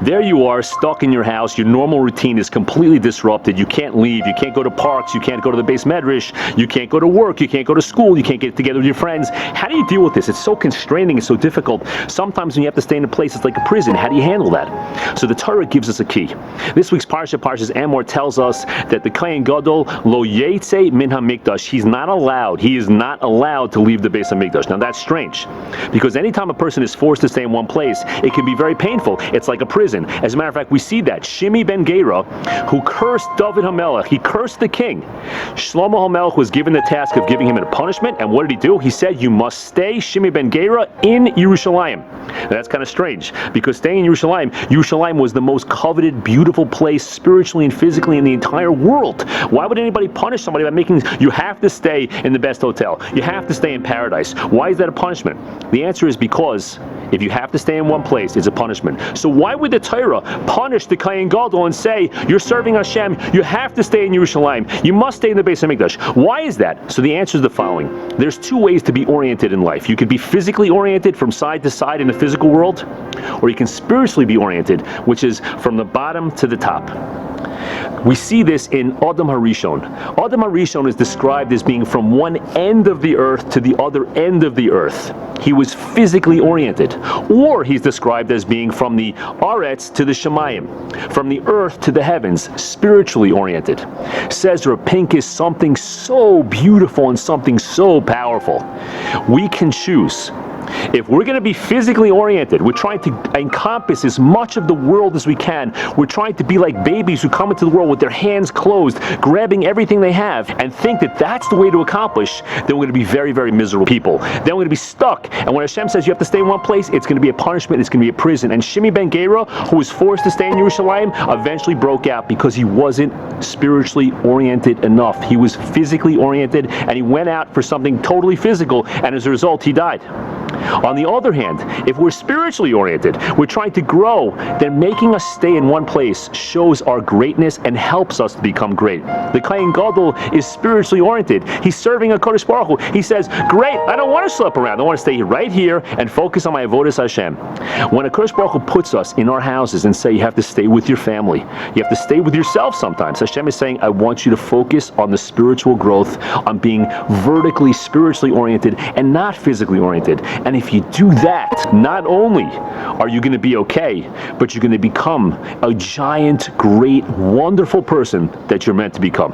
There you are, stuck in your house. Your normal routine is completely disrupted. You can't leave. You can't go to parks. You can't go to the Beis Medrash. You can't go to work. You can't go to school. You can't get together with your friends. How do you deal with this? It's so constraining. It's so difficult. Sometimes when you have to stay in a place, it's like a prison. How do you handle that? So the Torah gives us a key. This week's Parsha, Parshas Emor, tells us that the Kohen Gadol lo yetze min hamikdash. He is not allowed to leave the Beis Hamikdash. Now that's strange, because anytime a person is forced to stay in one place, it can be very painful. It's like a prison. As a matter of fact, we see that Shimi ben Gera, who cursed David HaMelech, he cursed the king. Shlomo HaMelech was given the task of giving him a punishment, and what did he do? He said, you must stay, Shimi ben Gera, in Yerushalayim. Now, that's kind of strange, because staying in Yerushalayim was the most coveted, beautiful place spiritually and physically in the entire world. Why would anybody punish somebody by making, you have to stay in the best hotel, you have to stay in paradise? Why is that a punishment? The answer is because if you have to stay in one place, it's a punishment. So why would the Torah punish the Kohen Gadol and say, you're serving Hashem, you have to stay in Yerushalayim, you must stay in the Beis Hamikdash? Why is that? So the answer is the following. There's two ways to be oriented in life. You could be physically oriented from side to side in the physical world, or you can spiritually be oriented, which is from the bottom to the top. We see this in Adam HaRishon. Adam HaRishon is described as being from one end of the earth to the other end of the earth. He was physically oriented. Or he's described as being from the Aretz to the Shemayim, from the earth to the heavens, spiritually oriented. Says Rav Pincus something so beautiful and something so powerful. We can choose. If we're going to be physically oriented, we're trying to encompass as much of the world as we can. We're trying to be like babies who come into the world with their hands closed, grabbing everything they have, and think that that's the way to accomplish, then we're going to be very, very miserable people. Then we're going to be stuck. And when Hashem says you have to stay in one place, it's going to be a punishment, it's going to be a prison. And Shimi ben Gera, who was forced to stay in Yerushalayim, eventually broke out because he wasn't spiritually oriented enough. He was physically oriented, and he went out for something totally physical, and as a result, he died. On the other hand, if we're spiritually oriented, we're trying to grow, then making us stay in one place shows our greatness and helps us to become great. The Kohen Gadol is spiritually oriented. He's serving a Kodesh Baruch Hu. He says, great, I don't want to slip around. I want to stay right here and focus on my avodas Hashem. When a Kodesh Baruch Hu puts us in our houses and say you have to stay with your family, you have to stay with yourself sometimes, Hashem is saying, I want you to focus on the spiritual growth, on being vertically, spiritually oriented and not physically oriented. And if you do that, not only are you going to be okay, but you're going to become a giant, great, wonderful person that you're meant to become.